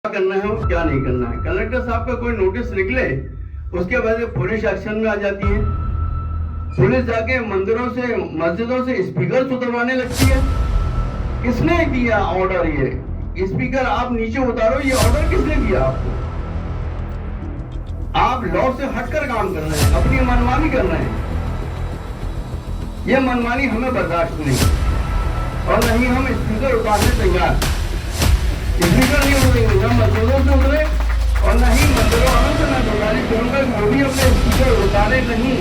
करना है और क्या नहीं करना है। कलेक्टर साहब का कोई नोटिस निकले उसके बाद पुलिस एक्शन में आ जाती है। पुलिस जाके मंदिरों से मस्जिदों से स्पीकर उतरवाने लगती है। किसने दिया ऑर्डर? ये स्पीकर आप नीचे उतारो, ये ऑर्डर किसने दिया आपको? आप लॉ से हटकर काम कर रहे हैं, अपनी मनमानी कर रहे हैं। ये मनमानी हमें बर्दाश्त नहीं और नहीं हम स्पीकर उतारने तैयार। स्पीकर नहीं उतरेंगे, न मस्जिदों से उतरे और न ही मंदिरों वालों से मैं गुजारिश करूंगा कि वो भी अपने स्पीकर उतारे नहीं।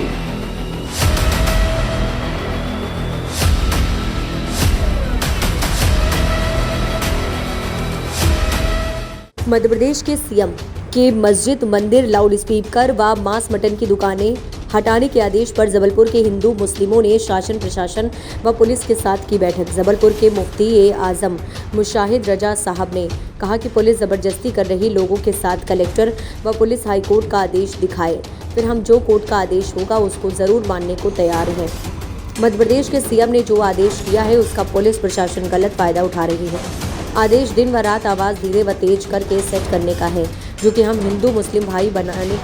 मध्य प्रदेश के सीएम के मस्जिद, मंदिर, लाउड स्पीकर व मांस मटन की दुकानें हटाने के आदेश पर जबलपुर के हिंदू मुस्लिमों ने शासन प्रशासन व पुलिस के साथ की बैठक। जबलपुर के मुफ्ती आजम मुशाहिद रजा साहब ने कहा कि पुलिस जबरदस्ती कर रही लोगों के साथ कलेक्टर व पुलिस हाईकोर्ट का आदेश दिखाए, फिर हम जो कोर्ट का आदेश होगा उसको जरूर मानने को तैयार हैं। मध्य प्रदेश के सीएम ने जो आदेश दिया है उसका पुलिस प्रशासन गलत फायदा उठा रही है। आदेश दिन व रात आवाज़ धीरे व तेज करके सेट करने का है, जो कि हम हिंदू मुस्लिम भाई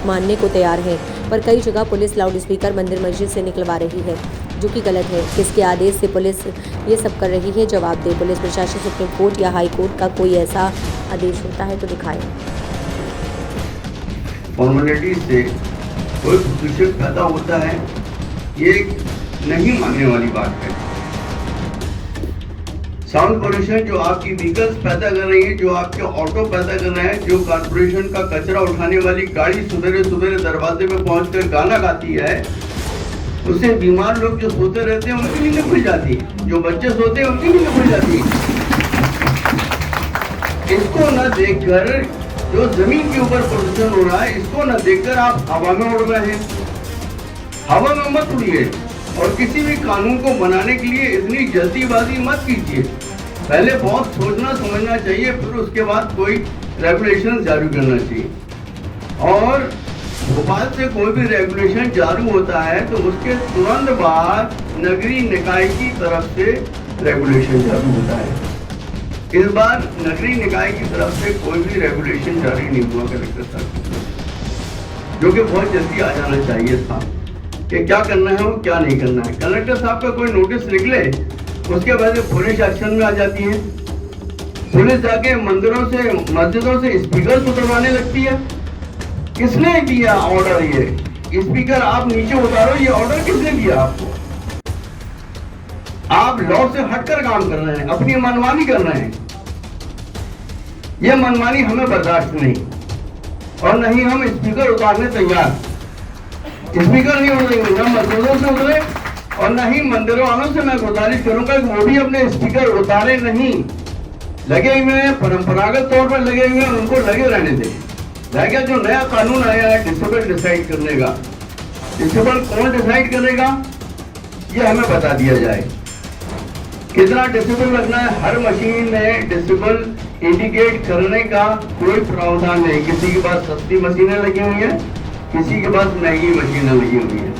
मानने को तैयार हैं, पर कई जगह पुलिस लाउड स्पीकर मंदिर मस्जिद से निकलवा रही है, जो कि गलत है। किसके आदेश से पुलिस ये सब कर रही है? जवाब दे। पुलिस प्रशासन सुप्रीम कोर्ट या हाई कोर्ट का कोई ऐसा आदेश होता है तो दिखाए। फॉर्मेलिटी से कोई प्रदूषण पैदा होता है, ये नहीं मानने वाली बात है। साउंड पोल्यूशन जो आपकी व्हीकल्स पैदा कर रही है, जो आपके ऑटो पैदा कर रहे हैं, जो कॉर्पोरेशन का कचरा उठाने वाली गाड़ी सुबह सुबह दरवाजे में पहुंचकर गाना गाती है, उससे बीमार लोग जो सोते रहते हैं उनकी नींद खुल जाती है, जो बच्चे सोते हैं उनकी नींद खुल जाती है। इसको न देखकर जो जमीन के ऊपर प्रदूषण हो रहा है, इसको न देखकर आप हवा में उड़ रहे हैं। हवा में मत उड़िए और किसी भी कानून को बनाने के लिए इतनी जल्दीबाजी मत कीजिए। पहले बहुत सोचना समझना चाहिए, फिर उसके बाद कोई रेगुलेशन जारी करना चाहिए। और भोपाल से कोई भी रेगुलेशन जारी होता है तो उसके तुरंत बाद नगरीय निकाय की तरफ से रेगुलेशन जारी होता है। इस बार नगरीय निकाय की तरफ से कोई भी रेगुलेशन जारी नहीं हुआ कलेक्टर साहब, जो कि बहुत जल्दी आ जाना चाहिए था कि क्या करना है और क्या नहीं करना है। कलेक्टर साहब का कोई नोटिस निकले उसके बाद पुलिस एक्शन में आ जाती है। पुलिस जाके मंदिरों से मस्जिदों से स्पीकर उतरवाने लगती है। किसने दिया ऑर्डर? ये स्पीकर आप नीचे उतारो, ये ऑर्डर किसने दिया आपको? आप लॉ से हटकर काम कर रहे हैं, अपनी मनमानी कर रहे हैं। ये मनमानी हमें बर्दाश्त नहीं और नहीं हम स्पीकर उतारने तैयार। स्पीकर नहीं उतरेंगे, न मस्जिदों से उतरे और न ही मंदिरों वालों से मैं गुजारिश करूंगा कि वो भी अपने स्पीकर उतारे नहीं। लगे हुए हैं, परंपरागत तौर पर लगे हुए हैं, उनको लगे रहने दें। रह गया जो नया कानून आया है डिसेबल डिसाइड करने का, डिसेबल कौन डिसाइड करेगा ये हमें बता दिया जाए। कितना डिसेबल रखना है, हर मशीन में डिसेबल इंडिकेट करने का कोई प्रावधान नहीं। किसी के पास सस्ती मशीनें लगी हुई है, किसी के पास महंगी मशीनें लगी हुई है।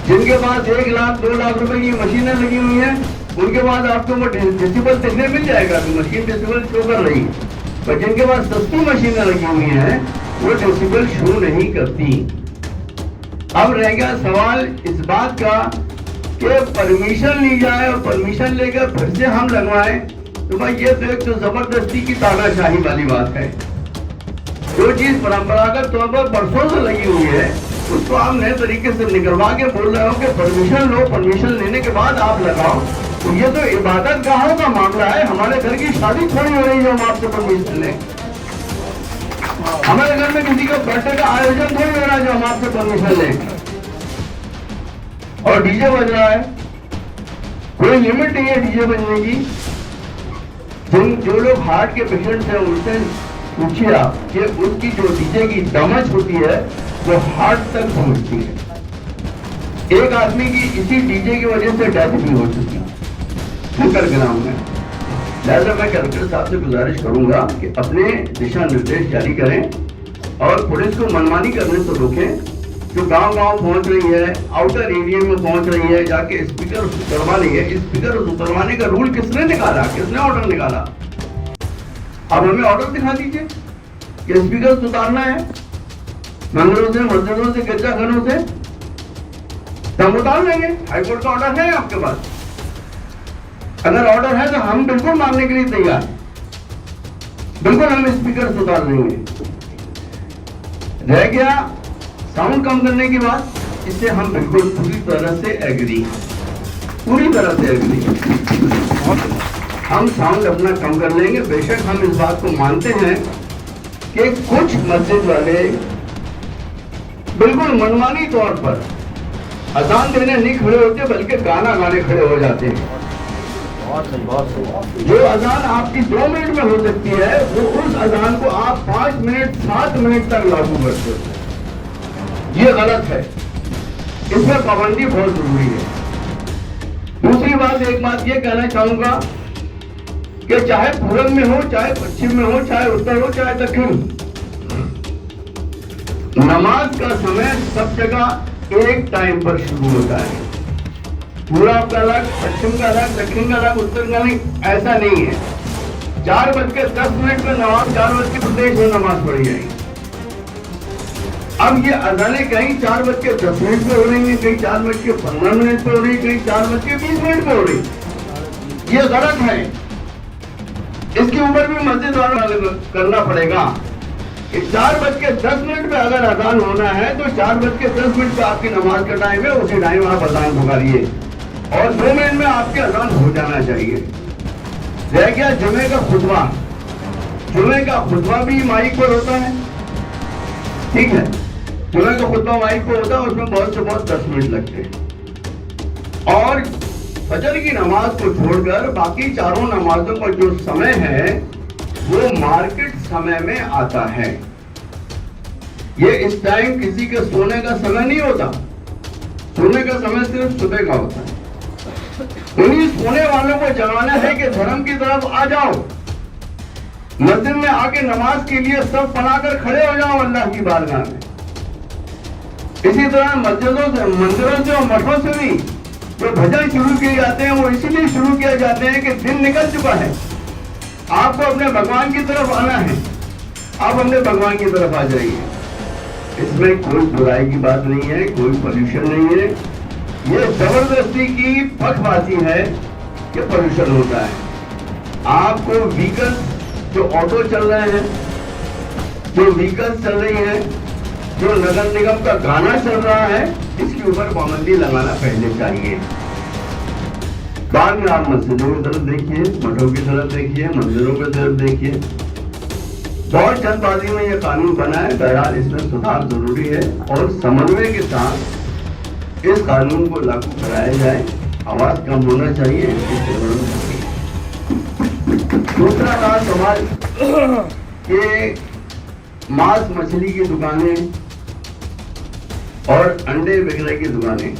जिनके पास 1 लाख 2 लाख रुपए की मशीनें लगी हुई हैं, उनके पास आपको वो डिसेबल देखने मिल जाएगा कि मशीन डिसेबल शो कर रही है। पर जिनके पास सस्ती मशीनें लगी हुई हैं वो डिसेबल शो नहीं करती। अब रह गया सवाल इस बात का कि परमिशन ली जाए और परमिशन लेकर फिर से हम लगवाएं, तो भाई ये तो एक तो जबरदस्ती की तानाशाही वाली बात है। जो चीज परंपरागत तौर पर बरसों से लगी हुई है उसको आप नए तरीके से निकलवा के बोल रहे हो कि परमिशन लो, परमिशन लेने के बाद आप लगाओ। तो ये तो इबादत गाहों का मामला है। हमारे घर की शादी थोड़ी हो रही है हम आपसे परमिशन लें। हमारे घर में किसी का बर्थडे का आयोजन थोड़ी हो रहा है जो हम आपसे परमिशन लें। और डीजे बज रहा है, कोई लिमिट नहीं है डीजे बजने की। जो लोग हार्ट के पेशेंट्स हैं उनसे पूछिए आप कि उसकी जो डीजे की डमच होती है वो हार्ट तक पहुंचती है। एक आदमी की इसी डीजे की वजह से डेथ भी हो चुकी है ग्राम में। लिहाजा मैं कलेक्टर साहब से गुजारिश करूंगा कि अपने दिशा निर्देश जारी करें और पुलिस को मनमानी करने से रोकें। जो गांव-गांव पहुंच रही है, आउटर एरिया में पहुंच रही है, जाके स्पीकर उतरवा रही है। स्पीकर उतरवाने का रूल किसने निकाला? किसने ऑर्डर निकाला? अब हमें ऑर्डर दिखा दीजिए। कि स्पीकर उतारना है मंदिरों से, मस्जिदों से, गिरजाघरों से, तो हम उतार लेंगे। हाईकोर्ट का ऑर्डर है आपके पास, अगर ऑर्डर है तो हम बिल्कुल मानने के लिए तैयार, बिल्कुल हम स्पीकर उतार देंगे। रह गया साउंड कम करने की बात, इससे हम बिल्कुल पूरी तरह से एग्री, पूरी तरह से एग्री। हम साउंड अपना कम कर लेंगे। बेशक हम इस बात को मानते हैं कि कुछ मस्जिद वाले बिल्कुल मनमानी तौर पर अजान देने नहीं खड़े होते, बल्कि गाना गाने खड़े हो जाते हैं। जो अजान आपकी 2 मिनट में हो सकती है, वो उस अजान को आप 5 मिनट 7 मिनट तक लागू करते हो। ये गलत है, इसमें पाबंदी बहुत जरूरी है। दूसरी बात, एक बात ये कहना चाहूंगा कि चाहे पूरब में हो, चाहे पश्चिम में हो, चाहे उत्तर हो, चाहे दक्षिण, नमाज का समय सब जगह एक टाइम पर शुरू होता है। पूरब का अलग, पश्चिम का अलग, दक्षिण का अलग, उत्तर का अलग, ऐसा नहीं है। 4:10 में नमाज, 4:00 में नमाज पढ़ी जाएगी। अब ये अजाने कहीं 4:10 पे हो रही है, कहीं 4:15 पे हो रही है, कहीं 4:20 पे हो रही है। ये गलत है, इसके ऊपर भी मस्जिद वालों करना पड़ेगा कि 4:10 पे अगर अजान होना है तो 4:10 पे आपकी नमाज का टाइम है, उसी टाइम आप अजान पुकारिए और 2 मिनट में आपके अजान हो जाना चाहिए। रह गया जुमे का खुतबा, जुमे का खुतबा भी माइक पर होता है, ठीक है, जुमे का खुतबा माइक पर होता है, उसमें बहुत से बहुत 10 मिनट लगते हैं। और फजर की नमाज को छोड़कर बाकी चारों नमाजों का जो समय है वो मार्केट समय में आता है। ये इस टाइम किसी के सोने का समय नहीं होता, सोने का समय सिर्फ सुबह का होता है। उन्हीं सोने वालों को जगाना है कि धर्म की तरफ आ जाओ, मस्जिद में आके नमाज के लिए सब बनाकर खड़े हो जाओ अल्लाह की बारगाह में। इसी तरह मस्जिदों से, मंदिरों से और मठों से भी जो भजन शुरू किए जाते हैं वो इसलिए शुरू किए जाते हैं कि दिन निकल चुका है, आपको अपने भगवान की तरफ आना है, आप अपने भगवान की तरफ आ जाइए। इसमें कोई बुराई की बात नहीं है, कोई पॉल्यूशन नहीं है, ये जबरदस्ती की पक्षपाती है कि पॉल्यूशन होता है। आपको व्हीकल जो ऑटो चल रहे हैं, जो व्हीकल चल रही है, जो नगर निगम का गाना चल रहा है, इसके ऊपर पाबंदी लगाना पहले चाहिए। बाद में आप मस्जिदों की तरफ देखिए, मठों की तरफ देखिए, मंदिरों की तरफ देखिए। बहुत जल्दबाजी में यह कानून बना है, बहरहाल इसमें सुधार जरूरी है और समन्वय के साथ इस कानून को लागू कराया जाए। आवाज कम होना चाहिए, दूसरा रहा सवाल कि मांस मछली की दुकानें और अंडे वगैरह की दुकानें,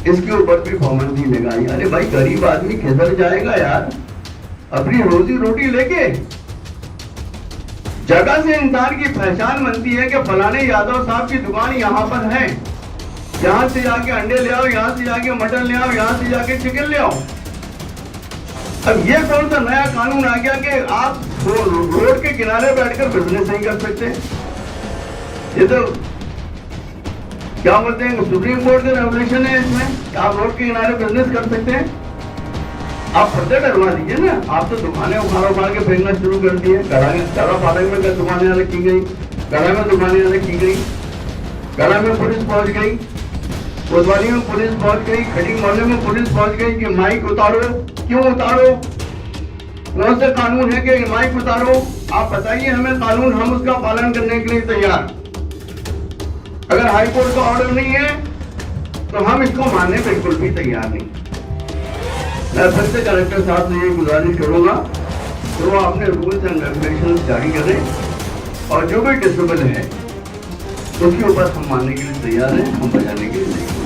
इसके ऊपर भी पाबंदी लगाई। अरे भाई, गरीब आदमी किधर जाएगा यार अपनी रोजी रोटी लेके? जगह से इंसान की पहचान बनती है कि फलाने यादव साहब की दुकान यहाँ पर है, यहाँ से जाके अंडे ले आओ, यहाँ से जाके मटन ले आओ, यहाँ से जाके चिकन ले आओ। अब ये कौन सा नया कानून आ गया कि आप रोड के किनारे बैठकर बिजनेस नहीं कर सकते? ये तो क्या बोलते हैं, सुप्रीम कोर्ट का रेगुलेशन है इसमें, आप रोड के किनारे बिजनेस कर सकते हैं। आप पर्दे डरवा दीजिए ना, आप तो दुकानें उखाड़ के फेंकना शुरू कर दिए। गड़ा पालक में दुकानें अलग की गई, गड़ा में दुकानें अलग की गई, गड़ा में पुलिस पहुंच गई, कोतवाली में पुलिस पहुंच गई, खड़ी मोहल्ले में पुलिस पहुंच गई कि माइक उतारो। क्यों उतारो? कौन सा कानून है कि माइक उतारो? आप बताइए हमें कानून, हम उसका पालन करने के लिए तैयार। अगर हाई कोर्ट का ऑर्डर नहीं है तो हम इसको मानने बिल्कुल भी तैयार नहीं। मैं फिर से कलेक्टर साहब से ये गुजारिश करूंगा तो वो अपने रूल्स एंड रेगुलेशन जारी करें और जो भी डिसेबल है उसके ऊपर हम मानने के लिए तैयार हैं, हम बजाने के लिए तैयार हैं।